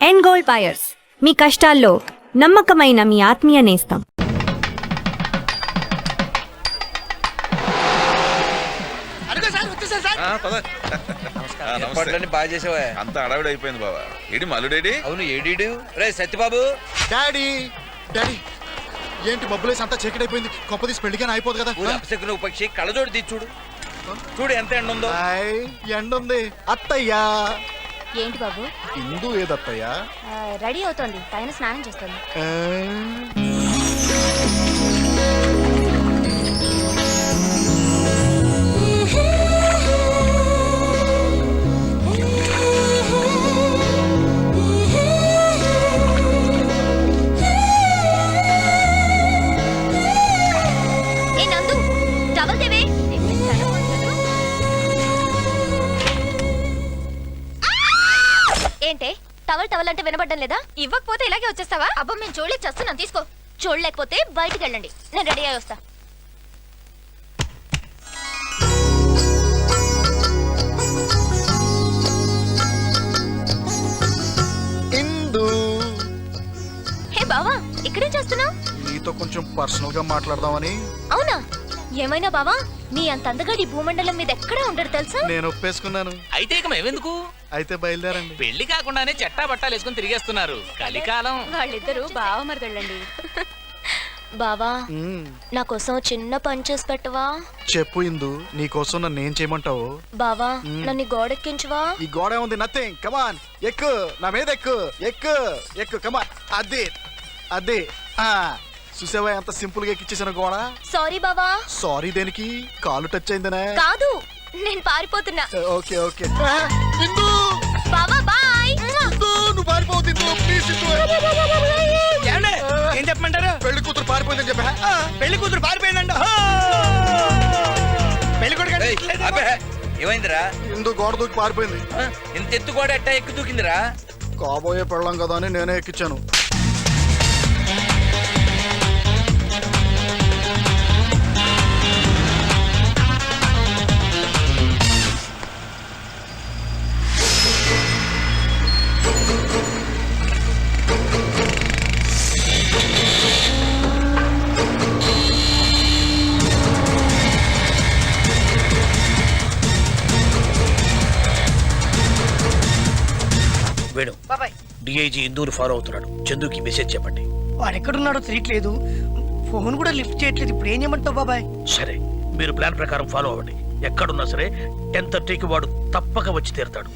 End gold buyers, మీ కష్టాల్లో నమ్మకమైన మీ ఆత్మీయ నేస్తం. బాగా చేసావా? అంత అడవిడి అయిపోయింది బాబా. ఏడి మల్లుడేడి? అవును, ఏడీడు రే సత్యబాబు. డాడీ డాడీ ఏంటి మబ్బులేసి అంతా చీకటైపోయింది. కొంపదీసి పెళ్లిగానే అయిపోదు కదా. అపశకున పక్షి కళ్ళజోడు తీసి చూడు. చూడు ఎంత ఎండ ఉందో. ఎండ ఉంది. అత్తయ్యా ఏంటి బాబు? ఇందు ఏదత్తయ్యా? రెడీ అవుతోంది, పైన స్నానం చేస్తుంది. ఏంటే టవల్ టవల్ అంటే వినబడ్డం లేదా? ఇవ్వకపోతే ఇలాగే వచ్చేస్తావా? అబ్బా మేము చూడలేక చేస్తున్నాం, తీసుకో. చూడలేకపోతే బయటికి వెళ్ళండి, నేను రెడీ అయ్యి వస్తా. ఇందు. హే బావా, ఇక్కడేం చేస్తున్నావు? నీతో కొంచెం పర్సనల్ గా మాట్లాడదామని. అవునా? ఏమైనా బావా, నీ అంత అందగాడి భూమండలం మీద ఎక్కడా ఉండడు తెలుసా? నేను ఒప్పేసుకున్నాను. అయితే ఇక మేమెందుకు? అయితే బయలుదేరండి. పెళ్లి కాకుండానే చట్టా బట్టాలు వేసుకుని తిరిగేస్తున్నారు. కలికాలం. వాళ్ళిద్దరూ బావ మరదళ్ళండి. బావా, నా కోసం చిన్న పని చేసి పెట్టవా? చెప్పు ఇందు, నీ కోసం నన్ను ఏం చేయమంటావు? బావా, నన్ను గోడెక్కించవా? ఈ గోడ ఉంది, నథింగ్. కమాన్, ఎక్కు, నా మీద ఎక్కు, ఎక్కు, ఎక్కు, కమాన్. అదే అదే. చూసావా ఎంత సింపుల్ గా ఎక్కిచ్చేసిన గోడ? సారీ బావా. సారీ దేనికి? కాలు టచ్ అయిందనే. కాదు, నేను పారిపోతున్నా. Okay okay. ఇందు, బావా బాయ్. ఇందు, నువ్వు పారిపోవద్దు ఇందు, ప్లీజ్ ఇందు. ఏం చెప్పమంటారు? పెళ్లి కూతురు పారిపోయిందని చెప్పా. పెళ్లి కూతురు పారిపోయిందంట. పెళ్లి కొడుకు ఏమైందిరా? ఇందు గోడ దూకి పారిపోయింది. ఇంత ఎత్తు కూడా ఎట్టా ఎక్కు దూకిందిరా? కాబోయే పెళ్ళం కదా అని నేనే ఎక్కించాను. వేణు, డిఐజీ ఇందూరు ఫాలో అవుతున్నాడు. చందుకి మెసేజ్ చెప్పండి. వాడు ఎక్కడున్నాడో తెలియట్లేదు, ఫోన్ కూడా లిఫ్ట్ చేయట్లేదు. ఇప్పుడు ఏం చేయమంటావు బాబాయ్? సరే, మీరు ప్లాన్ ప్రకారం ఫాలో అవ్వండి. ఎక్కడున్నా సరే 10:30కి వాడు తప్పక వచ్చి తీరుతాడు.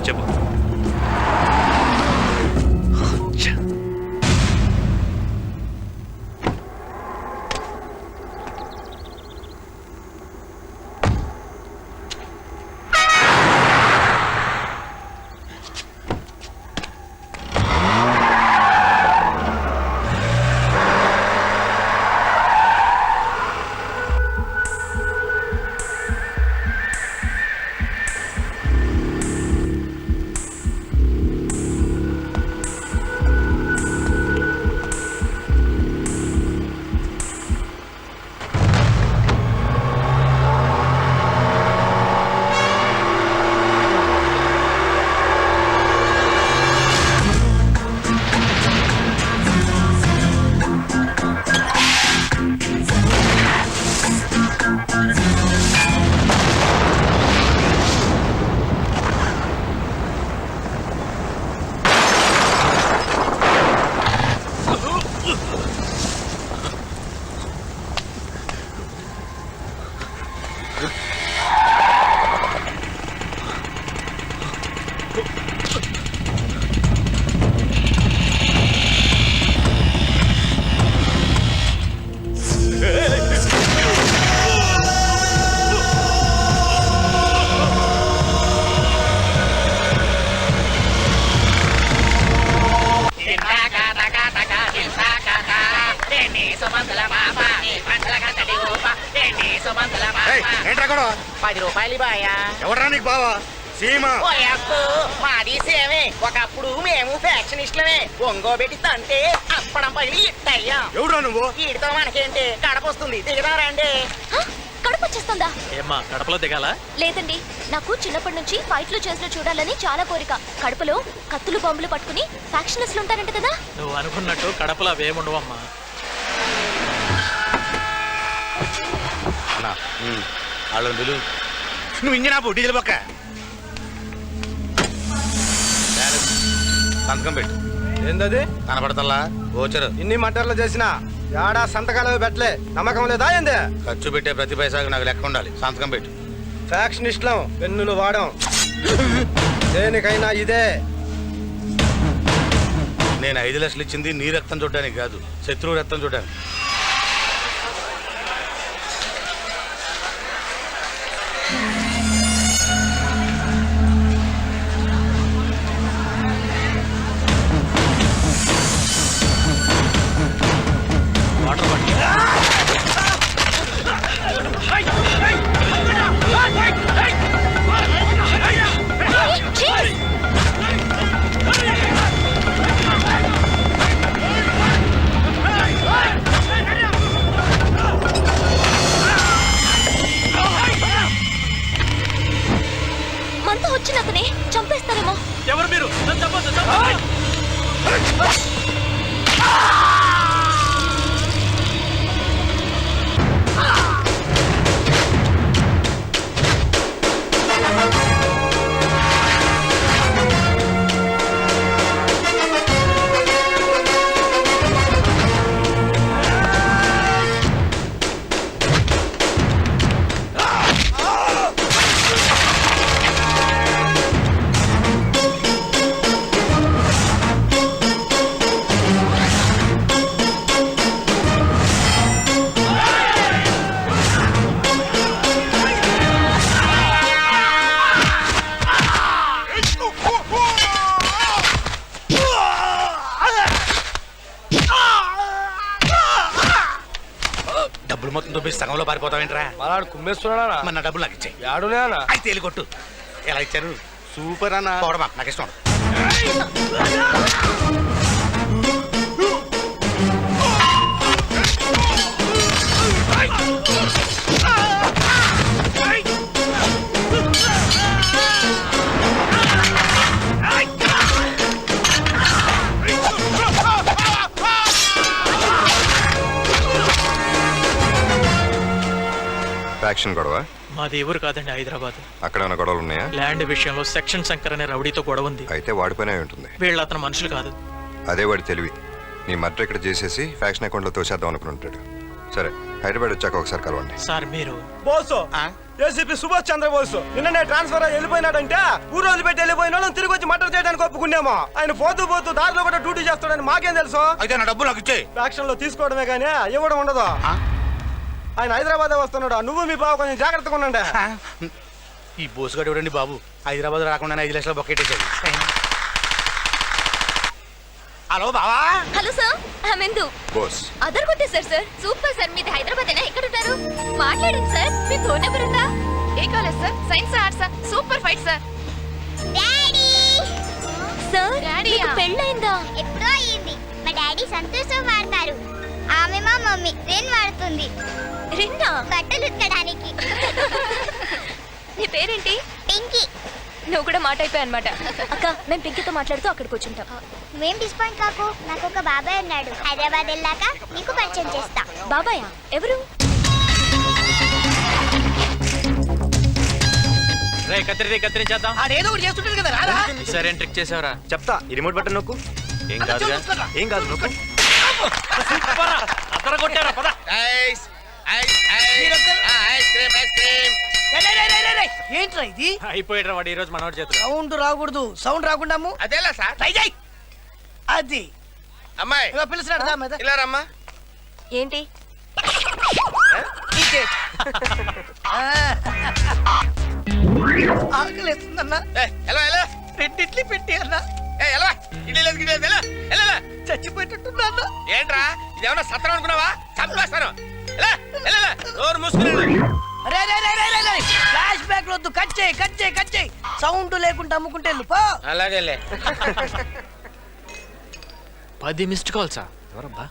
చెప్పు. ఏంట్రా కూడా 10 రూపాయలు బాయా. ఎవడరా నీకు బావా? సీమా మాది సేమే. ఒకప్పుడు మేము ఫ్యాక్షనిస్టులమే. ఒంగోబెట్టి తంటే అప్పడం పగిలి ఇట్టయ్యా. ఎవడురా నువ్వు? వీడితో మనకేంటి, కడప వస్తుంది, దిగదారా అండి. కడుపు వచ్చేస్తుందా? ఏమ్మా కడపలో దిగాల? లేదండి, నాకు చిన్నప్పటి నుంచి ఫైట్లు చేసిన చూడాలని చాలా కోరిక. కడుపులో కత్తులు బాంబులు పట్టుకుని ఫ్యాక్షనిస్టులు ఉంటారంట కదా. నువ్వు అనుకున్నట్టు కడపలో అవేముండవమ్మా. వాళ్ళని పిలు. నువ్వు ఇంజనా డీజిల్ పక్క సంతకం పెట్టు. ఏందది? కనపడతల్లా ఓచరు. ఇన్ని మటర్లు చేసినా యాడా సంతకాలు పెట్టలే. నమ్మకం లేదా ఏంది? ఖర్చు పెట్టే ప్రతి పైసాకు నాకు లెక్క ఉండాలి. సంతకం పెట్టు. ఫ్యాక్షనిస్టులం, పెన్నులు వాడం. దేనికైనా ఇదే. నేను 5 లక్షలు ఇచ్చింది నీ రక్తం చూడడానికి కాదు, శత్రువు రక్తం చూడడానికి. Water bottle. మనతో వచ్చిన అతనే చంపేస్తారేమో. ఎవరు మీరు? నన్ను చంపొద్దు, చంపొద్దు. డబ్బులు మొత్తం దొబ్బి సగంలో పారిపోతావేంట్రా? మరాడు కుమ్మేస్తున్నాడా? మన నా డబ్బులు నాకు ఇచ్చాయి. యాడునే అన్న? అయితే వెళ్ళి కొట్టు. ఎలా ఇచ్చారు? సూపర్ అన్న. పోవడమా, నాకు ఇష్టం. ఫ్యాక్షన్ గొడవ? మాది ఊరు కాదండి, హైదరాబాద్. అక్కడ ఏమైనా గొడవలు ఉన్నాయా? ల్యాండ్ విషయంలో సెక్షన్ శంకర్ అనే రౌడీతో గొడవ ఉంది. అయితే వాడి పనే ఉంటుంది. వీళ్ళు అతను మనుషులు కాదు. అదే వాడి తెలివి. నీ మర్డర్ ఇక్కడ చేసేసి ఫ్యాక్షన్ అకౌంట్లో తోసేద్దాం అనుకుని ఉంటాడు. సరే హైదరాబాద్ వచ్చాక ఒకసారి కలవండి. సార్ మీరు బోసు ఏసీపీ సుభాష్ చంద్రబోస్ నిన్ననే ట్రాన్స్ఫర్ అయ్యి వెళ్ళిపోయినాడంటే ఊరు రోజు పెట్టి వెళ్ళిపోయిన వాళ్ళని తిరిగి వచ్చి మటర్ చేయడానికి ఒప్పుకున్నామో. ఆయన పోతూ పోతూ దారిలో కూడా డ్యూటీ చేస్తాడని మాకేం తెలుసు? అయితే నా డబ్బు నాకు ఇచ్చే. యాక్షన్ లో తీసుకోవడమే కానీ ఇవ్వడం ఉండదు. ఆయన హైదరాబాద్ వస్తున్నాడు. నువ్వు మీ బావ కొంచెం జాగ్రత్తగా ఉండండి. ఈ బోసుగాడు ఎవడండి బాబు? హైదరాబాద్ రాకుండా 5 లక్షల బొక్కెట్టేశాడు. హలో బావా. హలో సార్, హమెందు బోస్ అదర్ కొట్టేశారు సార్. Super sir. మీది హైదరాబాద్ ఎక్కడ ఉంటారు? మాట్లాడండి సార్. మీ ఫోన్ నెంబర్ ఉందా? ఏ college sir? Science arts? Super fight sir. Daddy sir మీకు పెళ్ళైందా? ఎప్పుడో అయ్యింది. మా డాడీ సంతోషం వాడతారు. ఆమె మా మమ్మీ రెన్ వాడుతుంది. రిందా? బట్టలు ఉతకడానికి. నీ పేరేంటి? పింకీ. నువ్వు కూడా మాట అయిపోయా అనమాట. అక్క మేము పింకీతో మాట్లాడుతూ అక్కడికి వచ్చుంటాం. నువ్వేం డిస్పాయింట్ కాకు. నాకు ఒక బాబాయ్ ఉన్నాడు. హైదరాబాద్ వెళ్ళాక నీకు పరిచయం చేస్తా. బాబాయా? ఎవరు? రే కత్తిరించేద్దాం. ఆడేదో ఒకటి చేస్తుంటాడు కదా రారా. సరే ట్రిక్ చేసావరా? చెప్తా. ఈ రిమోట్ బటన్ నొక్కు. ఏం కాదుగా. ఏం కాదు నొక్కు. అతర కొట్టారా పద. Ice ice ice ice cream ice cream. ఏంట్రా ఇది? అయిపోయాడు వాడు ఈ రోజు మనోడు చేతులు. సౌండ్ రాకూడదు. సౌండ్ రాకుండా అదేలా సార్? ట్రై చేయి. అది అమ్మాయి పిలుస్తున్నాడు. ఇలా రమ్మా. ఏంటి? ఆకలేస్తుందన్నా. ఎలా ఎలా రెండిట్లు పెట్టి అన్నా. ఎలా ఇడ్లీ లేదు గిడ్లీ లేదు. ఎలా ఎలా చచ్చిపోయేటట్టున్నా. ఏంట్రా ఇదేమన్నా సత్రం అనుకున్నావా? చంపేస్తాను. ఎలా ఎలా నోరు మూసుకుని ఫ్లాష్ బ్యాక్ వద్దు. కట్ చేయి. సౌండ్ లేకుండా అమ్ముకుంటే వెళ్ళు పో. అలాగేలే. 10 మిస్డ్ కాల్సా? ఎవరబ్బా?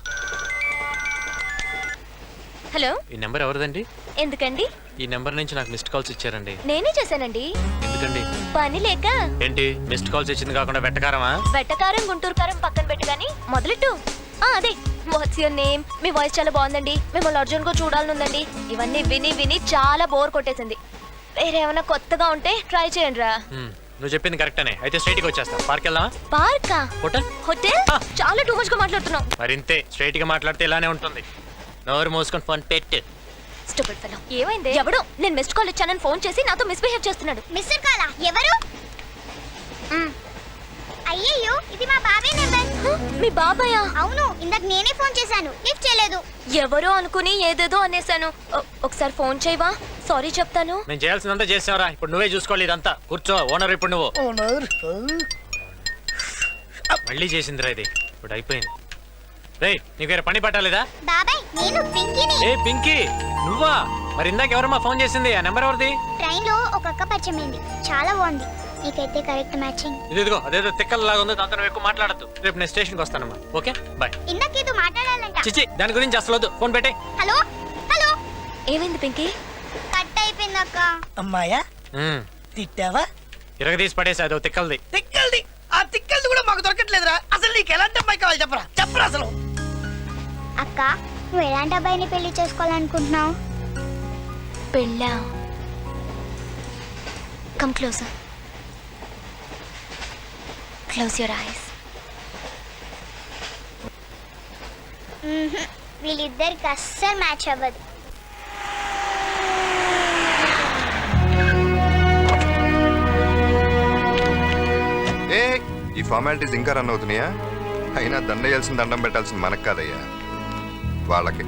హలో, ఈ నెంబర్ ఎవరిదండి? ఎందుకండి? ఈ నెంబర్ నుంచి నాకు మిస్డ్ కాల్స్ ఇచ్చారండి. నేనే చేశానండి. ఎందుకండి? పని లేక. ఏంటి మిస్డ్ కాల్స్ ఇచ్చింది కాకుండా వెట్టకారమా? వెట్టకారం గుంటూరు కారం పక్కన పెట్టు గాని మొదలెట్టు. అదే what's your name. Me voice చాలా బాగుందండి. మిమ్మల్ని అర్జున్ గా చూడాలనుందండి. ఇవన్నీ విని విని చాలా బోర్ కొట్టేసింది. వేరేమైనా కొత్తగా ఉంటే ట్రై చేయండి రా. నువ్వు చెప్పింది కరెక్టనే. అయితే స్ట్రైట్ గా వచ్చేస్తా. పార్క్ వెళ్దామా? పార్కా? హోటల్? హోటల్? చాలా టూ మచ్ గా మాట్లాడుతున్నావు. మరింతే స్ట్రైట్ గా మాట్లాడితే ఇలానే ఉంటుంది. నోరు మూసుకొని ఫోన్ పెట్టు. Stupid fellow. ఏమైంది? ఎవడో నేను మిస్డ్ కాల్ ఇచ్చానని ఫోన్ చేసి నాతో మిస్బిహేవ్ చేస్తున్నాడు. మిస్టర్ కాలా? ఎవరు? అయ్యయ్యో, ఇది మా బాబాయ్ నెంబర్. మీ బాబాయా? అవును, ఇందాక నేనే ఫోన్ చేశాను, లిఫ్ట్ చేయలేదు. ఎవరో అనుకుని ఏదేదో అనేసాను. ఒకసారి ఫోన్ చేయవా? సారీ చెప్తాను. నేను చేయాల్సిందంతా చేసావరా. ఇప్పుడు నువ్వే చూసుకోవాలి ఇదంతా. కూర్చో. ఓనర్ ఇప్పుడు నువ్వు. మళ్ళీ చేసిందిరా ఇది. ఇప్పుడు అయిపోయింది. రే నీకు వేరే పని పట్టాలేదా? బాబాయ్, నేను పింకీని. ఏ పింకీ నువ్వా? మరి ఇందాక ఎవరమ్మా ఫోన్ చేసింది? ఆ నెంబర్ ఎవరిది? ట్రైన్ లో ఒక అక్క పరిచయం అయింది. చాలా బాగుంది. నీకైతే కరెక్ట్ మ్యాచింగ్. ఇదిగో అదేదో తిక్కల్లాగా ఉంది. దాంతో ఎక్కువ మాట్లాడద్దు. రేపు నేను స్టేషన్కి వస్తానమ్మా. Okay bye. ఇందాకేదో మాట్లాడాలంట. చిచి దాని గురించి అసలు వద్దు. ఫోన్ పెట్టే. Hello hello. ఏమైంది పింకీ? కట్ అయిపోయింది అక్క. అమ్మాయా తిట్టావా? ఇరగదీసి పడేసి అదో తిక్కల్ది. తిక్కల్ది? ఆ తిక్కల్ది కూడా మాకు దొరకట్లేదురా. అసలు నీకు ఎలాంటి అమ్మాయి కావాలి చెప్పరా అసలు. అక్క, నువ్వు ఎలాంటి అబ్బాయిని పెళ్లి చేసుకోవాలనుకుంటున్నావు? పెళ్ళా? Come closer. Close your eyes. వీళ్ళిద్దరికి అస్సలు మ్యాచ్ అవ్వదు. ఏ ఈ ఫార్మాలిటీస్ ఇంకా రన్ అవుతున్నాయా? అయినా దండ వేయాల్సిన దండం పెట్టాల్సిన మనకు కాదయ్యా, వాళ్ళకి.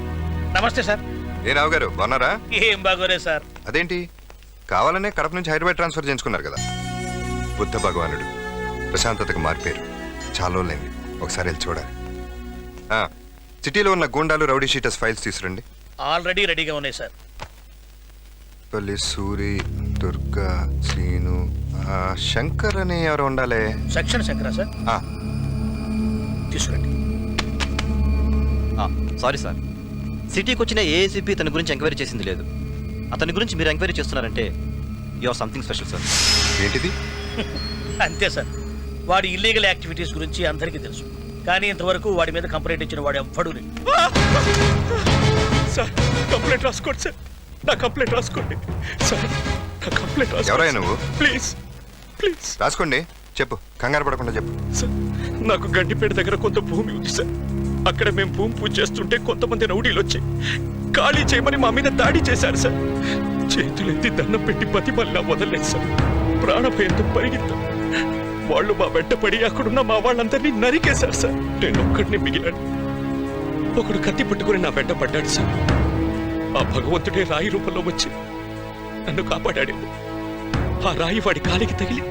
నమస్తే సార్. ఏ రావు గారు బాగున్నారా? ఏం బాగోరే సార్. అదేంటి కావాలనే కడప నుంచి హైదరాబాద్ ట్రాన్స్ఫర్ చేయించుకున్నారు కదా. బుద్ధ భగవానుడు ప్రశాంతతకు మారిపోయారు. చాలా రోజులైంది. ఒకసారి వెళ్ళి చూడాలి. సిటీలో ఉన్న గూండాలు రౌడీ షీటర్స్ ఫైల్స్ తీసుకురండి. ఆల్రెడీ రెడీగా ఉన్నాయి సార్. పల్లి సూరి, దుర్గా, శ్రీను, శంకర్ అని ఎవరు ఉండాలి? సెక్షన్ శంకరా సార్? తీసుకురండి. సారీ సార్, సిటీకి వచ్చిన ఏఏసీపీ తన గురించి ఎంక్వైరీ చేసింది లేదు. అతని గురించి మీరు ఎంక్వైరీ చేస్తున్నారంటే you or something special sir. ఏంటిది? అంతే సార్. వాడి ఇల్లీగల్ యాక్టివిటీస్ గురించి అందరికీ తెలుసు. కానీ ఇంతవరకు వాడి మీద కంప్లైంట్ ఇచ్చిన వాడు ఎవ్వడూ లేడు. సార్ కంప్లైంట్ రాసుకోండి సార్. నా కంప్లైంట్ రాసుకోండి సార్. నా కంప్లైంట్ రాసుకోండి. ఎవరైనా నువ్వు? ప్లీజ్ ప్లీజ్ రాసుకోండి. చెప్పు, కంగారు పడకుండా చెప్పు. సార్ నాకు గండిపేట దగ్గర కొంత భూమి ఉంది సార్. అక్కడ మేము భూమి పూజ చేస్తుంటే కొంతమంది రౌడీలు వచ్చి ఖాళీ చేయమని మా మీద దాడి చేశారు సార్. చేతులెత్తి దండం పెట్టి బతిమల్లా వదలలేదు సార్. ప్రాణభయంతో పరిగెత్తాం. వాళ్ళు మా వెంట పడి అక్కడున్న మా వాళ్ళందరినీ నరికేశారు సార్. నేను ఒక్కడిని మిగిలాను. ఒకడు కత్తి పట్టుకుని నా వెంట పడ్డాడు సార్. ఆ భగవంతుడే రాయి రూపంలో వచ్చి నన్ను కాపాడాడు. ఆ రాయి వాడి కాలికి తగిలి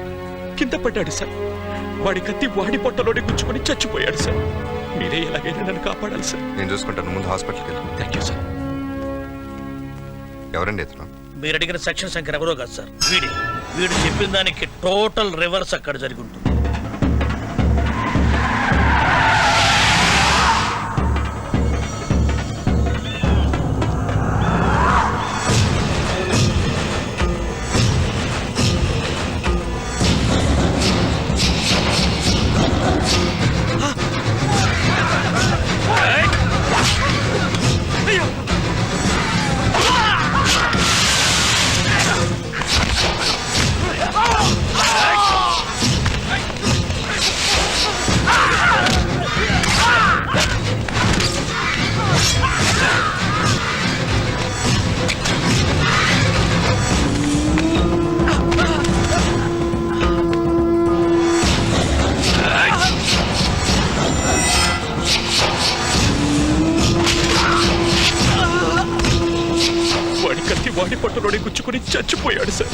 కింద పడ్డాడు సార్. వాడి కత్తి వాడి పొట్టలోనే గుచ్చుకొని చచ్చిపోయాడు సార్. మీరే ఎలాగైనా నన్ను కాపాడాలి సార్. నేను చూసుకుంటాను, ముందు హాస్పిటల్కి వెళ్ళి. Thank you sir. ఎవరండి ఇతను? మీరు అడిగిన సెక్షన్ శంకర్ ఎవరో కాదు సార్, వీడు చెప్పిన దానికి టోటల్ రివర్స్ అక్కడ జరిగి ఉంటుంది. వాడి పట్టులోనే గుచ్చుకుని చచ్చిపోయాడు సార్.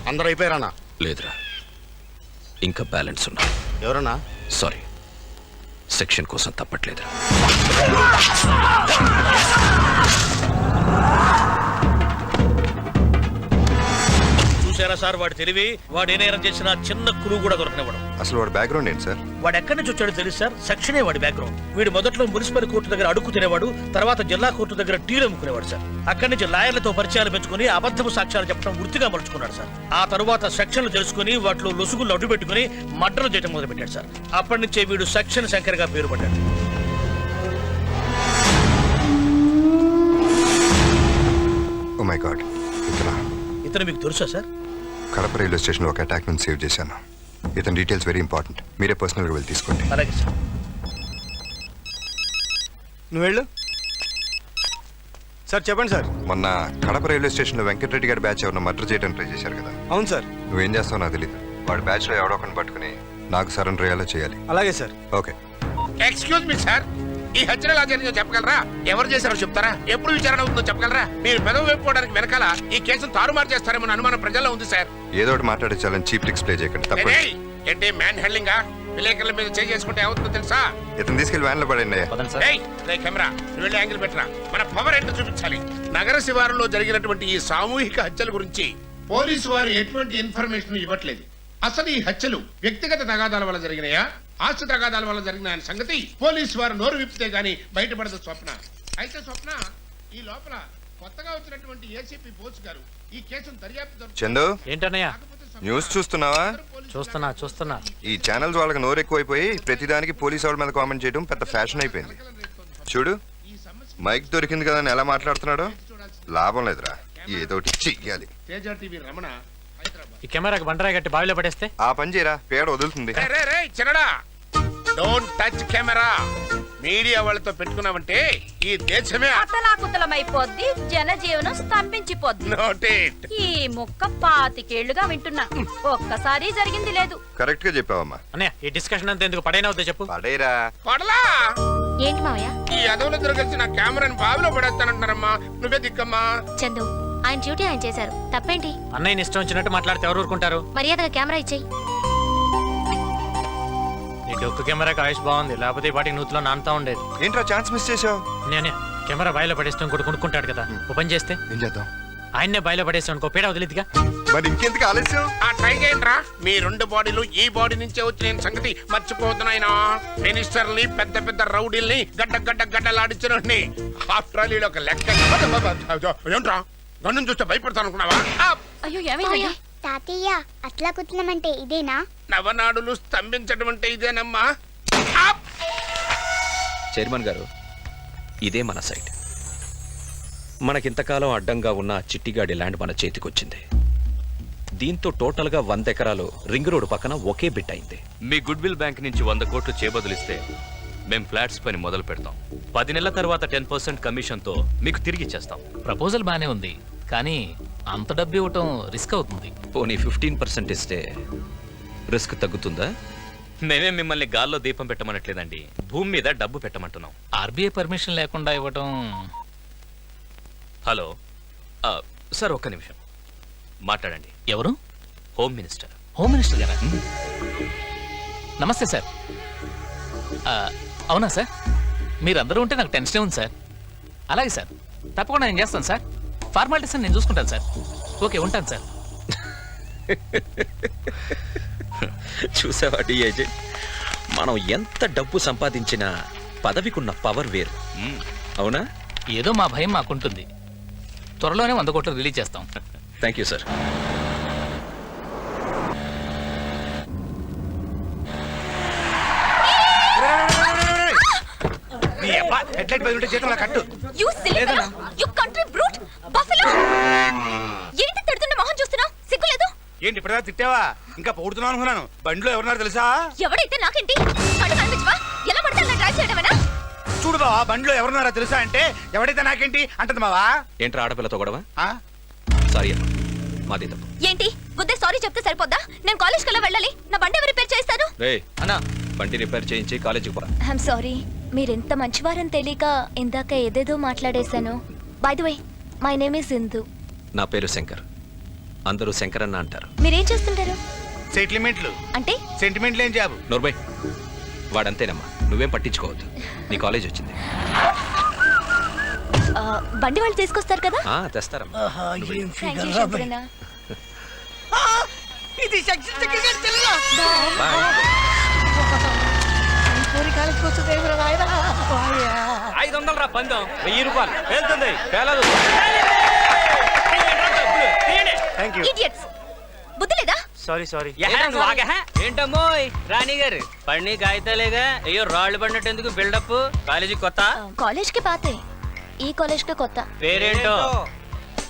అందరూ అయిపోయారన్నా? లేదురా, ఇంకా బ్యాలెన్స్ ఉన్నా. ఎవరన్నా? సారీ, సెక్షన్ కోసం తప్పట్లేదురా. చూసారా సార్ వాడు తెలివి? వాడు ఏ నేరం చేసినా చిన్న క్లూ కూడా దొరకనివ్వడం. అసలు వాడు బ్యాక్గ్రౌండ్ ఏంటి సార్? వాడు ఎక్కడి నుంచి వచ్చాడో తెలుసు సార్, సెక్షనే వాడి బ్యాక్గ్రౌండ్. వీడు మొదట్లో మున్సిపల్ కోర్టు దగ్గర అడుగు తినేవాడు, తర్వాత జిల్లా కోర్టు దగ్గర టీలు అమ్ముకునేవాడు సార్. అక్కడి నుంచి లాయర్లతో పరిచయాలు పెంచుకుని అబద్ధపు సాక్ష్యాలు చెప్పడం వృత్తిగా మలుచుకున్నాడు సార్. ఆ తరువాత సెక్షన్లు తెలుసుకుని వాటిలో లొసుగులు అడ్డు పెట్టుకుని మర్డర్లు చేయడం మొదలుపెట్టాడు సార్. అప్పటి నుంచే వీడు సెక్షన్ శంకర్ గా పేరు పడ్డాడు. ఓ మై గాడ్, ఇతను మీకు తెలుసా సార్? కడప రైల్వే స్టేషన్లో ఒక అటాక్ నుంచి సేవ్ చేశాను. ఇతని డీటెయిల్స్ వెరీ ఇంపార్టెంట్. మీరే పర్సనల్గా వెళ్ళి తీసుకోండి. అలాగే సార్. నువ్వు వెళ్ళు సార్. చెప్పండి సార్. మొన్న కడప రైల్వే స్టేషన్లో వెంకటరెడ్డి గారి బ్యాచ్ ఎవరిని మర్డర్ చేయడానికి ట్రై చేశారు కదా? అవును సార్. నువ్వేం చేస్తావు నాకు తెలియదు. వాడి బ్యాచ్లో ఎవడో ఒకరిని పట్టుకుని నాకు సరెండర్ అయ్యేలా చేయాలి. అలాగే sir. Okay. Excuse me sir, ఈ హత్యలు ఎలా జరిగిందో చెప్పగలరా? ఎవరు చేశారో చెప్తారా? ఎప్పుడు విచారణ అవుతుందో చెప్పగలరా? మీరు పెదవి వేపుకోవడానికి వెనకాల ఈ కేసును తారుమారు చేస్తారేమో అనుమానం ప్రజల్లో ఉంది సార్. ఏదో ఒకటి మాట్లాడించాలని చీప్ ట్రిక్స్ ప్లే చేయకండి. తప్ప ఏంటి మ్యాన్ హ్యాండ్లింగా? విలేకరుల మీద చేసుకుంటే ఏమవుతుందో తెలుసా? ఇతను తీసుకెళ్లి వ్యాన్లో పడండి. కెమెరా వెళ్ళి యాంగిల్ పెట్టరా, మన పవర్ ఏంటో చూపించాలి. నగర శివారులో జరిగినటువంటి ఈ సామూహిక హత్యల గురించి పోలీసు వారు ఎటువంటి ఇన్ఫర్మేషన్ ఇవ్వట్లేదు. అసలు ఈ హత్యలు వ్యక్తిగత తగాదాల వల్ల జరిగినాయా, ఆస్తి తగాదాల వల్ల జరిగిన సంగతి పోలీసు వారు నోరు విప్పితే గానీ బయటపడదు స్వప్న. అయితే స్వప్న, ఈ లోపల కొత్తగా వచ్చినటువంటి ఏసీపీ బోస్ గారు ఈ కేసును దర్యాప్తు. చందు, ఏంటన్నయ్య? న్యూస్ చూస్తున్నావా? చూస్తున్నా. ఈ ఛానల్స్ వాళ్ళకి నోరు ఎక్కువైపోయి ప్రతిదానికి పోలీసు వాళ్ళ మీద కామెంట్ చేయడం పెద్ద ఫ్యాషన్ అయిపోయింది. చూడు, మైక్ దొరికింది కదా అని ఎలా మాట్లాడుతున్నాడో. లాభం లేదురా, ఏదో ఒకటి చెయ్యాలి. తేజ టీవీ రమణ, ఈ కెమెరాకి బండరాయి కట్టి బావిలో పడేస్తే ఆ పని చేయరా, పేడ వదులుతుంది. చిన్నడా, డోంట్ టచ్ కెమెరా. మీడియా వాళ్ళతో పెట్టుకున్నామంటే ఈ దేశమే అతలాకుతలమైపోద్ది, జనజీవనం స్తంభించిపోద్ది. నోటేట్. ఈ ముక్క 25 ఏళ్లుగా వింటున్నా, ఒక్కసారి జరిగింది లేదు. కరెక్ట్ గా చెప్పావమ్మా. అన్నయ్య, ఈ డిస్కషన్ అంతా ఎందుకు? పడైనా వద్దా చెప్పు. పడేరా. పడలా. ఏంటి మావయ్య? ఈ అదవులందరూ కలిసి నా కెమెరాని బావిలో పడేస్తానంటున్నారమ్మా. నువ్వే దిక్కమ్మా. చందు, ఆయన డ్యూటీ ఆయన చేశారు, తప్పేంటి? అన్నయ్యని ఇష్టం వచ్చినట్టు మాట్లాడితే ఎవరు ఊరుకుంటారు? మర్యాదగా కెమెరా ఇచ్చేయి. నీ డొక్కు కెమెరాకి ఆయుష్ బాగుంది, లేకపోతే ఈ పాటికి నూతిలో నానుతా ఉండేది. ఏంట్రా ఛాన్స్ మిస్ చేసావు? నేనే కెమెరా బాయిలో పడేస్తే ఇంకోటి కొనుక్కుంటాడు కదా, ఓపెన్ చేస్తే ఏం చేద్దాం? ఆయన్నే బాయిలో పడేస్తాను అనుకో, పేడ వదిలేదిగా. మరి ఇంకెందుకు ఆలస్యం? ట్రై చేయండి రా. మీ 2 బాడీలు ఈ బాడీ నుంచే వచ్చిన సంగతి మర్చిపోతున్నాయినా. మినిస్టర్ని, పెద్ద పెద్ద రౌడీల్ని గడ్డలాడించండి. ఆఫ్టర్ ఆల్ ఒక లెక్క. ఏంట్రా, నన్ను చూస్తే భయపడతాను అనుకున్నావా? అయ్యో, ఏమైంది? తాతయ్య, అట్లా కుట్టినమంటే ఇదేనా? నవనాడులు స్తంభించడం అంటే ఇదేనమ్మా. చైర్మన్ గారు, ఇదే మన సైట్. మనకింతకాలం అడ్డంగా ఉన్న చిట్టిగాడి ల్యాండ్ మన చేతికొచ్చింది. దీంతో టోటల్గా 100 ఎకరాలు రింగ్ రోడ్ పక్కన ఒకే బిట్ అయింది. మీ గుడ్ విల్ బ్యాంక్ నుంచి 100 కోట్లు చేబదులిస్తే మేం ఫ్లాట్స్ పని మొదలు పెడతాం. 10 నెలల తర్వాత 10% కమిషన్తో మీకు తిరిగి ఇచ్చేస్తాం. ప్రపోజల్ బానే ఉంది, కానీ అంత డబ్బు ఇవ్వటం రిస్క్ అవుతుంది. పోనీ 15% ఇస్తే రిస్క్ తగ్గుతుందా? మేమేం మిమ్మల్ని గాల్లో దీపం పెట్టమనట్లేదండి, భూమి మీద డబ్బు పెట్టమంటున్నాం. ఆర్బీఐ పర్మిషన్ లేకుండా ఇవ్వటం. హలో సార్, ఒక్క నిమిషం మాట్లాడండి. ఎవరు? Home minister. హోమ్ మినిస్టర్ గారా? నమస్తే సార్. అవునా సార్? మీరందరూ ఉంటే నాకు టెన్షనే ఉంది సార్. అలాగే సార్, తప్పకుండా నేను చేస్తాను సార్. ఫార్మాలిటీస్ నేను చూసుకుంటాను సార్. ఓకే, ఉంటాను సార్. చూసావా ఏజెంట్, మనం ఎంత డబ్బు సంపాదించినా పదవికున్న పవర్ వేరు. అవునా? ఏదో మా భయం మాకుంటుంది. త్వరలోనే 100 కోట్లు రిలీజ్ చేస్తాం. Thank you sir. You silly fellow! You country brute! Buffalo! ఏంటి తిడుతున్న మొహం చూస్తున్నావు? సిగ్గులేదు? ఏంటి ఇప్పుడే తిట్టావా? ఇంకా పొగుడుతున్నావు అనుకున్నాను. బండిలో ఎవరున్నారు తెలుసా? ఎవడైతే నాకేంటి? కళ్ళు కనిపించవా? ఎలా పడితే అలా డ్రైవ్ చేయడమేనా? చూడు బావా, బండిలో ఎవరున్నారో తెలుసా అంటే ఎవడైతే నాకేంటి అంటది బావా. ఏంట్రా ఆడపిల్లతో గొడవ? సారీ అమ్మా, మాది తప్పు. ఏంటి గుద్దే సారీ చెప్తే సరిపోద్దా? నేను కాలేజ్ కల్లా వెళ్ళాలి. నా బండి ఎవరు రిపేర్ చేస్తారు? రే అన్నా, బండి రిపేర్ చేయించి కాలేజీకి పోరా. ఐఎమ్ సారీ, మీరెంత మంచివారని తెలియక ఇందాక ఏదేదో మాట్లాడేశాను. By the way, my name is Indu. నా పేరు శంకర్, అందరూ శంకర్ అన్న అంటారు. మీరేం చేస్తుంటారు? సెటిల్మెంట్లు అంటే సెంటిమెంట్లు ఏం జాబు? నోర్బై, వాడంతేనమ్మా, నువ్వేం పట్టించుకోవద్దు. నీ కాలేజ్ వచ్చింది. బండి వాళ్ళు తీసుకొస్తారు కదా? తెస్తారమ్మా. Thank you, శంకరన్న. ఇది సెక్షన్ సెక్రటరీ తెల్లనా? $500 పందం, ₹1000 వెళ్తుంది. పేలదు. Idiots! బుద్ధి లేదా? సారీ. ఏంటమ్మో రాణి గారు పడిని కాగితాలేగా? అయ్యో రాళ్ళు పడినట్టు ఎందుకు బిల్డప్? కాలేజీ కొత్త? కాలేజ్ కి పాతే, ఈ కాలేజ్ కి కొత్త. పేరేంటో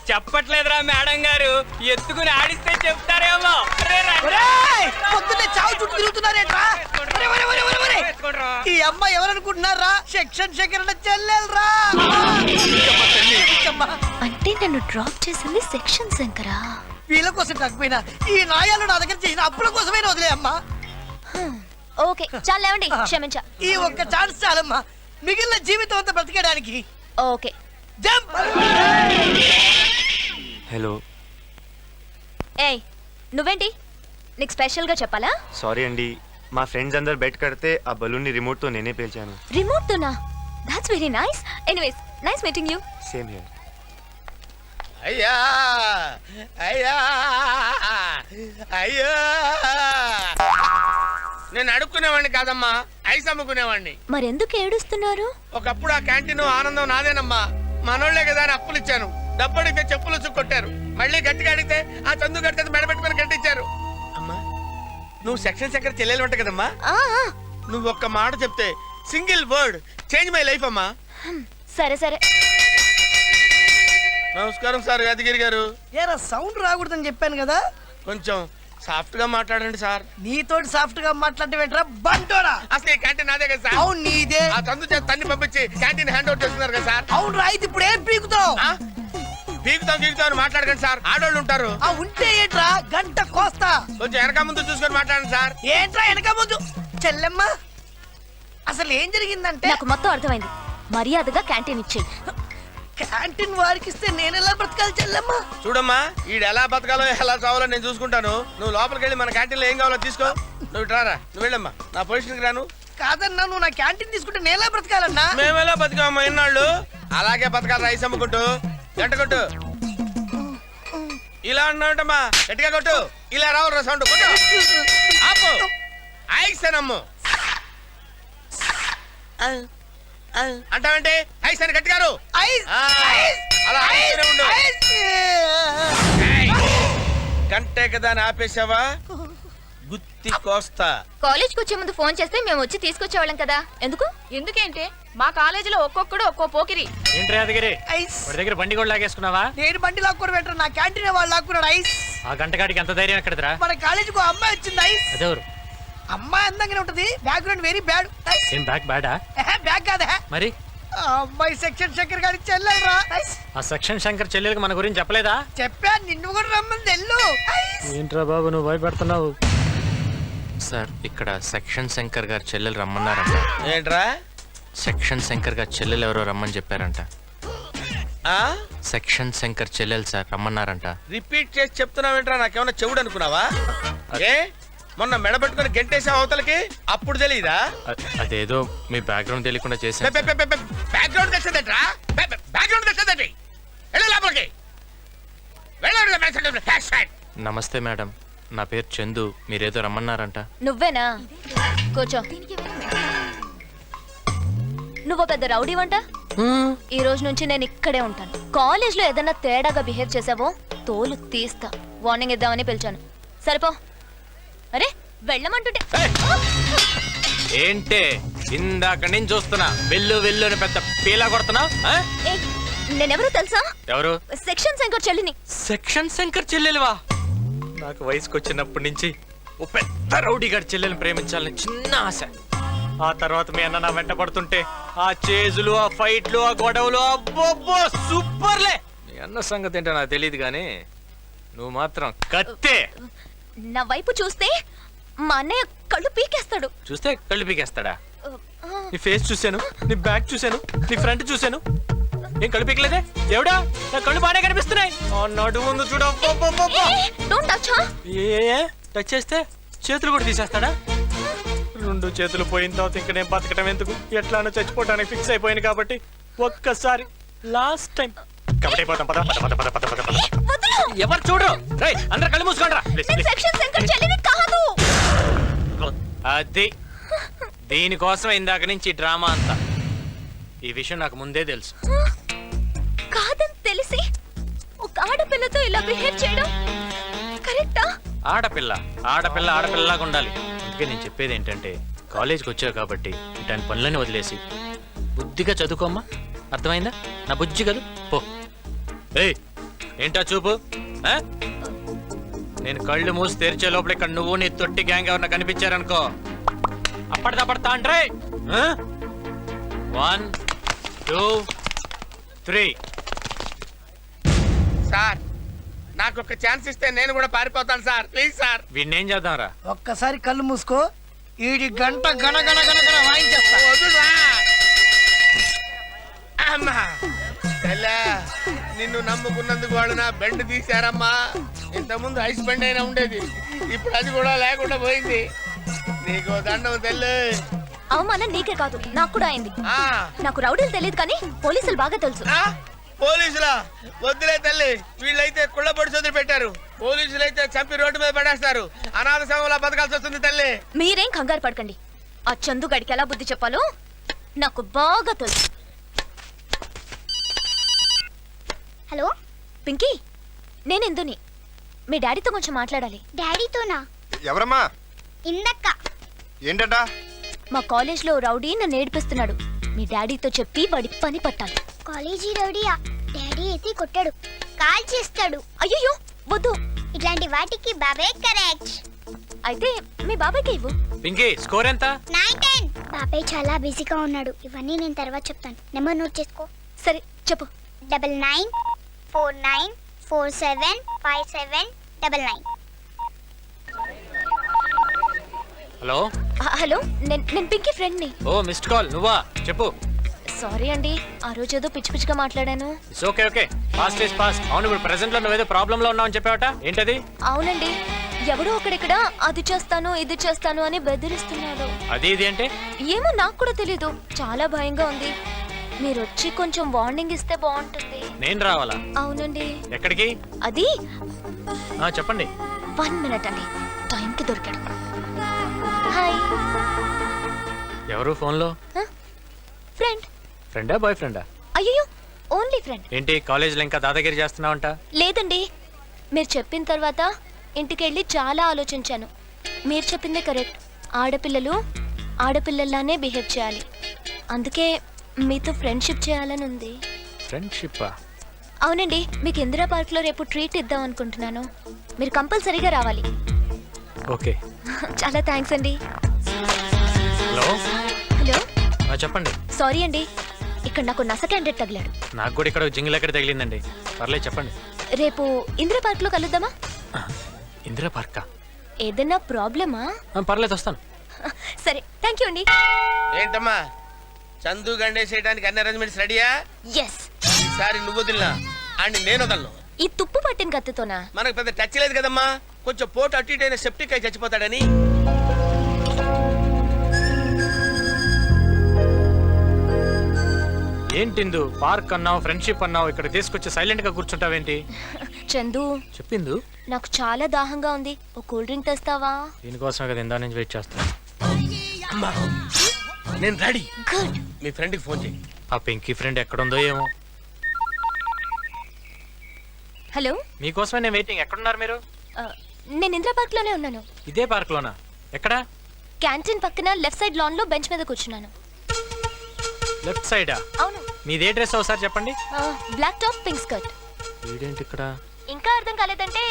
చెప్పట్లేదురా మేడం గారు. ఎత్తుకుని ఆడిస్తే చెప్తారేమో. పొద్దున్నే చావు చుట్టూ తిరుగుతున్నారేట్రా? ఈ అమ్మాయి ఎవరనుకుంటున్నారా? సెక్షన్ శేఖరణ చెల్లెలరా. అంటే నన్ను డ్రాప్ చేసింది సెక్షన్ శంకరా? వీళ్ళ కోసం కాకపోయినా ఈ నాయాలు నా దగ్గర చేసిన అప్పుల కోసమైనా వదిలే అమ్మా. ఓకే, చాలు లేవండి. క్షమించా. ఈ ఒక్క ఛాన్స్ చాలమ్మా మిగిలిన జీవితం అంతా బ్రతికేయడానికి. Okay, jump. హలో. ఏయ్ నువ్వేంటి? నీకు స్పెషల్ గా చెప్పాలా? సారీ అండి, మా ఫ్రెండ్స్ అందరు బెట్ కడితే ఆ బలూన్ ని రిమోట్ తో నేనే పేల్చాను. రిమోట్ తోనా? That's very nice. Anyways, nice meeting you. Same here. అయ్యా అయ్యా అయ్యా, నేను అడుక్కునేవాడిని కాదమ్మా, ఐస్ అమ్ముకునేవాడిని. మరెందుకు ఏడుస్తున్నారు? ఒకప్పుడు ఆ క్యాంటీన్ ఆనందం నాదేనమ్మా. మనోళ్లే కదా అని అప్పులు ఇచ్చాను. డబ్బు అడిగితే చెప్పులు కొట్టారు. మళ్ళీ గట్టిగా అడిగితే ఆ చందు గడితే మెడబెట్టుకుని గట్టించారు. అమ్మా, నువ్వు సెక్షన్ సెక్రటరీ చెల్లెలు ఉంటా కదమ్మా. నువ్వు ఒక్క మాట చెప్తే, single word change my life అమ్మా. సరే సరే. నమస్కారం సార్ యాదగిరి గారు. ఏరా సౌండ్ రాకూడదని చెప్పాను కదా. కొంచెం సాఫ్ట్ గా మాట్లాడండి సార్. నీతోటి సాఫ్ట్ గా మాట్లాడటం బంటోరా. అసలు ఈ క్యాంటీన్ నాదే కదా సార్. అవును నీదే. ఆ చందు చేత తన్ని పంపించి క్యాంటీన్ హ్యాండ్ అవుట్ చేస్తున్నారు కదా సార్. అవును రా, అయితే ఇప్పుడు ఏం పీకుతావు? పీకుతాం అని మాట్లాడకండి సార్, ఆడోళ్ళు ఉంటారు. ఆ ఉంటే ఏంట్రా, గంట కోస్తా. కొంచెం వెనక ముందు చూసుకొని మాట్లాడండి సార్. ఏంట్రా వెనక ముందు? చెల్లెమ్మ, అసలు ఏం జరిగిందంటే? నాకు మొత్తం అర్థమైంది. మర్యాదగా క్యాంటీన్ ఇచ్చేయి. క్యాంటీన్ వారికి ఇస్తే నేను ఎలా బ్రతకాలి చెల్లెమ్మ? చూడమ్మా, ఈడు ఎలా బతకాలో ఎలా చావాలో నేను చూసుకుంటాను. నువ్వు లోపలికి వెళ్ళి మన క్యాంటీన్ లో ఏం కావాలో తీసుకో. నువ్వు రారా, నువ్వు వెళ్ళమ్మా, నా పొజిషన్కి రాను. కాదన్నా, నువ్వు నా క్యాంటీన్ తీసుకుంటే నేను ఎలా బ్రతకాలన్నా? మేమెలా బతికామమ్మా ఇన్నాళ్ళు? అలాగే బతకాలి. రైస్ అమ్ముకుంటూ గంట కొట్టు. ఇలా అన్నావుంటమ్మా, గట్టిగా కొట్టు. ఇలా రావు సౌండ్ కొట్టు. ఆపు. ఐస్ అనమ్ము అంటావంటే ఐస్ అని గట్టిగారు. అలా ఉండు. గంటే కదా అని ఆపేసావా? గుత్తి కోస్తా. కాలేజ్కి వచ్చే ముందు ఫోన్ చేస్తే మేము వచ్చి తీసుకొచ్చేవాళ్ళం కదా. ఎందుకు? ఎందుకేంటే మా కాలేజీలో ఒక్కొక్కడు ఒక్కో పోకిరి. ఏంటి యాదగిరి, వాడి దగ్గర బండి కూడా లాగేసుకున్నావా? నేను బండి లాక్కుని పెట్టరు, నా క్యాంటీన్ వాళ్ళు లాక్కున్నాడు. ఐస్. ఆ గంటగాడికి ఎంత ధైర్యం ఎక్కడదిరా? మన కాలేజీకి అమ్మాయి వచ్చింది. ఐస్. అదెవరు? అమ్మాయి అందంగానే ఉంటది, బ్యాక్గ్రౌండ్ వెరీ బ్యాడ్. ఏం బ్యాక్ బ్యాడా? బ్యాక్ కాదా మరి? ఆ అమ్మాయి సెక్షన్ శంకర్ గారి చెల్లెలరా. ఆ సెక్షన్ శంకర్ చెల్లెలకి మన గురించి చెప్పలేదా? చెప్పా, నిన్ను కూడా రమ్మని తెల్లు. ఏంట్రా బాబు నువ్వు భయపెడుతున్నావు? సార్ ఇక్కడ సెక్షన్ శంకర్ గారు చెల్లెలు రమ్మన్నారంట. ఏంట్రా? సెక్షన్ శంకర్ గారు చెల్లెలు ఎవరో రమ్మని చెప్పారంట. సెక్షన్ శంకర్ చెల్లెలు సార్ రమ్మన్నారంట. రిపీట్ చేసి చెప్తున్నావేంట్రా? నాకేమన్నా చెవుడు అనుకున్నావా? ఏ మొన్న మెడబెట్టుకుని గెంటేసావు అవతలకి, అప్పుడు తెలియదా? అదేదో మీ బ్యాక్గ్రౌండ్ తెలియకుండా చేశాను. బ్యాక్గ్రౌండ్ తెచ్చదేట్రా? బ్యాక్గ్రౌండ్ తెచ్చదేటి? వెళ్ళు లోపలికి. నమస్తే మేడం, నా పేరు చందు. మీరేదో రమ్మన్నారంట. నువ్వేనా? కూర్చో. నువ్వు పెద్ద రౌడీ వంట. ఈ రోజు నుంచి నేను ఇక్కడే ఉంటాను. కాలేజ్ లో ఏదైనా తేడాగా బిహేవ్ చేసావో తోలు తీస్తా. వార్నింగ్ ఇద్దామని పిలిచాను. సరిపో. అరే వెళ్ళమంటుంటే ఏంటే ఇందాక నేను చూస్తున్నా వెళ్ళు వెళ్ళు అని పెద్ద పీలా కొడుతున్నావు. నేనెవరో తెలుసా? ఎవరు? సెక్షన్ శంకర్ చెల్లిని. సెక్షన్ శంకర్ చెల్లెలువా? నాకు వయసుకు వచ్చినప్పటి నుంచి ఓ పెద్ద రౌడీ గారి చెల్లెల్ని ప్రేమించాలని చిన్న ఆశ. ఆ తర్వాత మీ అన్న నా వెంట పడుతుంటే ఆ చేజులు, ఆ ఫైట్లు, ఆ గొడవలు, అబ్బో సూపర్లే. మీ అన్న సంగతి ఏంటో నాకు తెలియదు కానీ నువ్వు మాత్రం కత్తే. నా వైపు చూస్తే మా అన్నయ్య కళ్ళు పీకేస్తాడు. చూస్తే కళ్ళు పీకేస్తాడా? నీ ఫేస్ చూశాను, నీ బ్యాక్ చూశాను, నీ ఫ్రంట్ చూశాను. ఏం కళ్ళు పీకలేదే? దేవుడా నా కళ్ళు బాగానే కనిపిస్తున్నాయి. నడుము ఉంది చూడ. టచ్ చేస్తే చేతులు కూడా తీసేస్తాడా? రెండు చేతులు పోయిన తర్వాత ఇంక నేను బతకటం ఎందుకు? ఎట్లానో చచ్చిపోవటానికి ఫిక్స్ అయిపోయింది కాబట్టి ఒక్కసారి లాస్ట్ టైం కాబట్టి అయిపోతాం. పద పద పద పద పద పద పద. ఎవరు చూడరు. రేయ్ అందరు కళ్ళు మూసుకోండి రా. అది దీనికోసం ఇందాక నుంచి డ్రామా అంతా. ఈ విషయం నాకు ముందే తెలుసు. కాదని తెలిసి ఒక ఆడపిల్లతో ఇలా బిహేవ్ చేయడం కరెక్టా? ఆడపిల్ల ఆడపిల్ల ఆడపిల్లలాగా ఉండాలి. అందుకే నేను చెప్పేది ఏంటంటే కాలేజ్కి వచ్చావు కాబట్టి ఇట్లాంటి పనులన్నీ వదిలేసి బుద్ధిగా చదువుకోమ్మా. అర్థమైందా? నా బుజ్జి కదా పో. ఏయ్ ఏంటా చూపు? నేను కళ్ళు మూసి తెరిచే లోపల ఇక్కడ నువ్వు నీ తొట్టి గ్యాంగ్ ఎవరన్నా కనిపించారనుకో అప్పటిదప్పడతా అంటే 1 2 3. సార్ నాకు ఒక ఛాన్స్ ఇస్తే నేను కూడా పారిపోతాను సార్. Please sir. వీడిని ఏం చేద్దాం రా? ఒక్కసారి కళ్ళు మూసుకో. ఈడి గంట గణ గణ గణ గణ వాయించేస్తా. వదులురా. అమ్మా తెల్లా, నిన్ను నమ్ముకున్నందుకు వాళ్ళు నా బెండ్ తీశారమ్మా. ఇంతకుముందు ఐస్ బెండ్ అయినా ఉండేది, ఇప్పుడు అది కూడా లేకుండా పోయింది. నీకు దండం తెల్లు. అవమానం నీకే కాదు నాకు కూడా అయింది. నాకు రౌడీలు తెలియదు కానీ పోలీసులు బాగా తెలుసు. పోలీసులా? వద్దులే తల్లి, వీళ్ళైతే కుళ్ళబడి చదువు పెట్టారు. పోలీసులు అయితే చంపి రోడ్డు మీద పడేస్తారు. అనాథ శవంలా బతకాల్సి వస్తుంది తల్లి. మీరేం కంగారు పడకండి. ఆ చందు గడికి ఎలా బుద్ధి చెప్పాలో నాకు బాగా తెలుసు. హలో పింకీ, నేను ఇందుని. మీ డాడీతో కొంచెం మాట్లాడాలి. డాడీతోనా? ఎవరమ్మా? ఇందక్క. ఏంటట? మా కాలేజ్లో రౌడీ నన్ను ఏడిపిస్తున్నాడు. మీ డాడీతో చెప్పి వాడి పని పట్టాలి. కాలేజీ రౌడీయా? డాడీ అయితే కొట్టాడు, కాల్ చేస్తాడు. అయ్యో వద్దు. ఇట్లాంటి వాటికి బాబాయ్ కరెక్ట్. అయితే మీ బాబాయ్కి ఇవ్వు. పింకీ స్కోర్ ఎంత? 9-10. బాబాయ్ చాలా బిజీగా ఉన్నాడు. ఇవన్నీ నేను తర్వాత చెప్తాను. నెంబర్ నోట్ చేసుకో. సరే చెప్పు. 9949475799. హలో హలో, నేను పింకీ ఫ్రెండ్ని. ఓ మిస్డ్ కాల్ నువ్వా? చెప్పు. సారీ అండి, ఆ రోజు ఏదో పిచ్చి పిచ్చిగా మాట్లాడాను. It's okay okay. Fast is fast. అవును ఇప్పుడు ప్రెసెంట్ లో నువ్వేదో ప్రాబ్లం లో ఉన్నావని చెప్పావట. ఏంటది? అవునండి, ఎవడో ఒకడిక్కడ అది చేస్తాను ఇది చేస్తాను అని బెదిరిస్తున్నాడు. అది ఇది అంటే ఏమో నాకు కూడా తెలీదు. చాలా భయంగా ఉంది. మీరు వచ్చి కొంచెం వార్నింగ్ ఇస్తే బాగుంటుంది. నేను రావాలా? అవునండి. ఎక్కడికి? అది చెప్పండి. 1 మినిట్ అండి, టైంకి దొరికాడు. హాయ్. ఎవరు ఫోన్లో? ఫ్రెండ్. ఫ్రెండా బాయ్ ఫ్రెండా? అయ్యో ఓన్లీ ఫ్రెండ్. ఏంటి కాలేజీలో ఇంకా దాదాగిరి చేస్తున్నావంట? లేదండి, మీరు చెప్పిన తర్వాత ఇంటికెళ్ళి చాలా ఆలోచించాను. మీరు చెప్పిందే కరెక్ట్. ఆడపిల్లలు ఆడపిల్లల్లానే బిహేవ్ చేయాలి. అందుకే మీతో ఫ్రెండ్షిప్ చేయాలని ఉంది. ఫ్రెండ్షిప్పా? అవునండి, మీకు ఇందిరా పార్క్లో రేపు ట్రీట్ ఇద్దాం అనుకుంటున్నాను. మీరు కంపల్సరీగా రావాలి. ఓకే. చాలా థ్యాంక్స్ అండి. హలో హలో చెప్పండి. సారీ అండి, ఇక్కడ నాకు నస క్యాండిడేట్ తగిలాడు. నాకు కూడా ఇక్కడ జింగిల్ ఎక్కడ తగిలిందండి. పర్లేదు చెప్పండి. రేపు ఇందిరా పార్క్ లో కలుద్దామా? ఇందిరా పార్కా? ఏదైనా ప్రాబ్లమా? పర్లేదు వస్తాను. సరే థ్యాంక్ యూ అండి. ఏంటమ్మా చందు గండేసేయడానికి అన్ని అరేంజ్మెంట్స్ రెడీయా? ఎస్. ఈసారి నువ్వు వదిలినా అండ్ నేను వదలను. ఈ తుప్పు పట్టిన కత్తితోనా? మనకు పెద్ద టచ్ లేదు కదమ్మా, కొంచెం పోటు అటు ఇటు అయిన సెప్టిక్ అయి చచ్చిపోతాడని. ఏంటిందు పార్క్ అన్నావు, ఫ్రెండ్షిప్ అన్నావు, ఇక్కడ తీసుకొచ్చి సైలెంట్ గా కూర్చుంటావేంటి? చందు చెప్పిందు నాకు చాలా దాహంగా ఉంది, ఓ కూల్ డ్రింక్ తెస్తావా? దీనికోసం కదా ఇందా నుంచి వెయిట్ చేస్తాను. అమ్మా నేను రెడీ. గుడ్. మీ ఫ్రెండ్కి ఫోన్ చేయి. ఆ పెంకీ ఫ్రెండ్ ఎక్కడుందో ఏమో. హలో, మీకోసమే నేను వెయిటింగ్. ఎక్కడున్నారు మీరు? నేను ఇందిరా పార్క్ లోనే ఉన్నాను. ఇదే పార్క్ లోనా? ఎక్కడ? క్యాంటీన్ పక్కన లెఫ్ట్ సైడ్ లాన్ లో బెంచ్ మీద కూర్చున్నాను. లెఫ్ట్ సైడా? అవును. మీదే డ్రెస్ ఒకసారి చెప్పండి. Black top pink skirt. వీడేంటి ఇక్కడ? ఇంకా అర్థం కాలేదంటే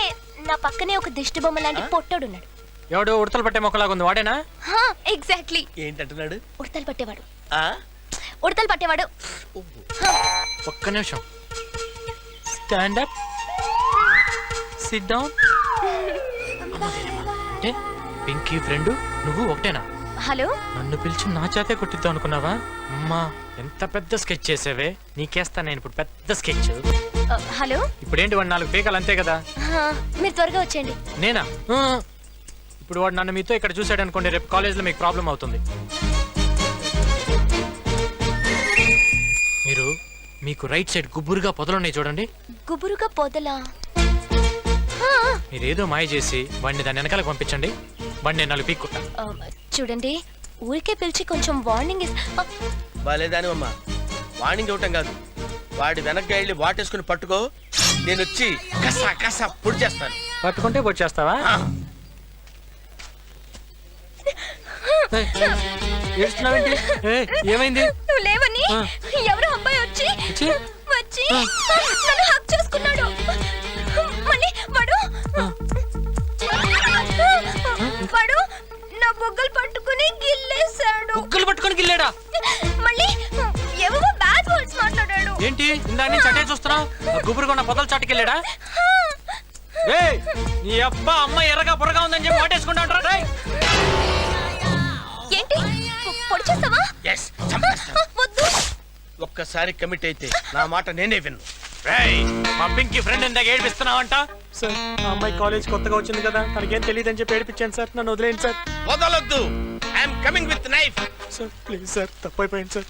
నా పక్కనే ఒక దిష్టి బొమ్మ లాంటి పొట్టోడు ఉన్నాడు. ఎవడు ఉడతలు పట్టే మొక్కలాగా ఉంది, వాడేనా? ఎగ్జాక్ట్లీ. ఏంటంటున్నాడు? ఉడతలు పట్టేవాడు. ఆ? ఉడతలు పట్టేవాడు. ఒక్క నిమిషం. Stand up, SIT down. Pinky friend నువ్వు ఒకటేనా? హలో, నన్ను పిలిచి నా చేతే కొట్టిద్దాం అనుకున్నావా? అమ్మా ఎంత పెద్ద స్కెచ్ చేసావే, నీకేస్తా నేను ఇప్పుడు పెద్ద స్కెచ్. హలో. ఇప్పుడేంటి వాడు 4 పీకలు అంతే కదా? మీరు త్వరగా వచ్చేయండి. నేనా? ఇప్పుడు వాడు నన్ను మీతో ఇక్కడ చూసాడు అనుకోండి, రేపు కాలేజ్లో మీకు ప్రాబ్లం అవుతుంది. మీకు రైట్ సైడ్ గుబురుగా పొదలున్నాయి చూడండి. గుబురుగా పొదలా? మీరేదో మాయ చేసి వాడిని దాని వెనకాలకు పంపించండి, వాడిని నేను 4 పీక్కుంటా. చూడండి, ఊరికే పిలిచి కొంచెం వార్నింగ్ బాలేదాని అమ్మా, వార్నింగ్ ఇవ్వటం కాదు, వాడి వెనక్కి వెళ్ళి వాటేసుకుని పట్టుకో, నేను వచ్చి కసా కసా పొడి చేస్తాను. పట్టుకుంటే వచ్చేస్తావా? ఏడుస్తున్నావేంటి? ఏమైంది? నువ్వు లేవని ఎవరో అబ్బాయి వచ్చి నన్ను హక్ చేసుకున్నాడు. మళ్ళీ వాడు నా బొగ్గలు పట్టుకుని గిల్లేశాడు. బొగ్గలు పట్టుకుని గిల్లాడా? మళ్ళీ ఏవో బ్యాడ్ వర్డ్స్ మాట్లాడాడు. ఏంటి ఇందా నుంచి అటే చూస్తున్నావు? గుబురుగా ఉన్న పొదలు చాటుకెళ్ళాడా? నీ అబ్బా అమ్మ ఎర్రగా పొరగా ఉందని చెప్పి వాటేసుకుంటా ఉంటారా? ఏంటి పొడి చేస్తావా? వద్దు. ఒక్కసారి కమిట్ అయితే నా మాట నేనే విన్ను. మా పింకీ ఫ్రెండ్ ఇందాక ఏడిపిస్తున్నావంట. సార్ ఆ అమ్మాయి కాలేజ్ కొత్తగా వచ్చింది కదా, తనకేం తెలియదని చెప్పి ఏడిపించాను సార్, నన్ను వదిలేయండి సార్. వదలొద్దు, I'm coming with knife. Sir please sir, తప్పైపోయింది సార్.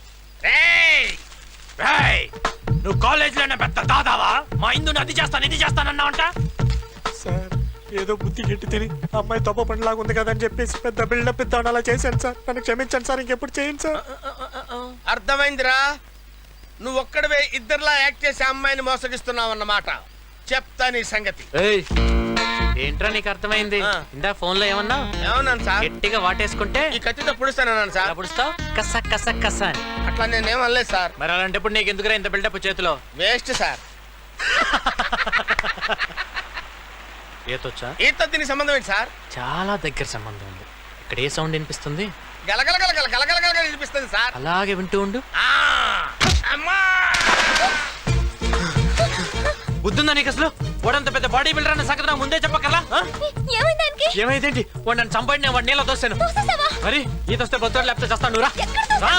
నువ్వు కాలేజీలోనే పెద్ద దాదావా? మా ఇందుని అది చేస్తానన్నావంట. సార్ ఏదో బుద్ధి గట్టి తిని అమ్మాయి తప్ప పండులాగా ఉంది కదా అని చెప్పేసి పెద్ద బిల్డప్ ఇద్దామని అలా చేశాను సార్. నన్ను క్షమించండి సార్, ఇంకెప్పుడు చేయండి సార్. అర్థమైందిరా, నువ్వు ఒక్కడవే ఇద్దరులా యాక్ట్ చేసి అమ్మాయిని మోసగిస్తున్నావు అన్నమాట. చెప్తా నీ సంగతి. ఏంట్రా నీకు అర్థమైంది? ఇందా ఫోన్ లో ఏమన్నా? ఏమన్నాను సార్? గట్టిగా వాటేసుకుంటే ఈ కత్తితో పుడుస్తానన్నాను సార్. పుడుస్తావు కస కస కస అని. అట్లా నేనేమనలేదు సార్. మరి అలాంటప్పుడు నీకు ఎందుకురా ఇంత బిల్డప్ చేతిలో? Waste sir. ఈతొచ్చా? ఈత దీనికి సంబంధం ఏంటి సార్? చాలా దగ్గర సంబంధం ఉంది. ఇక్కడ ఏ సౌండ్ వినిపిస్తుంది? గలగలగలగల గలగలగలగల వినిపిస్తుంది సార్. అలాగే వింటూ ఉండు. బుద్ధుందా నీకు అసలు? వాడంత పెద్ద బాడీ బిల్డర్ అన్న సంగతి నాకు ముందే చెప్పకల్లా? ఏమైందేంటి? వాడు నన్ను చంపండి, నేను వాడు నీళ్ళ దోస్తాను. మరి ఈత వస్తే బొత్తోడు లేకపోతే చేస్తాను. రా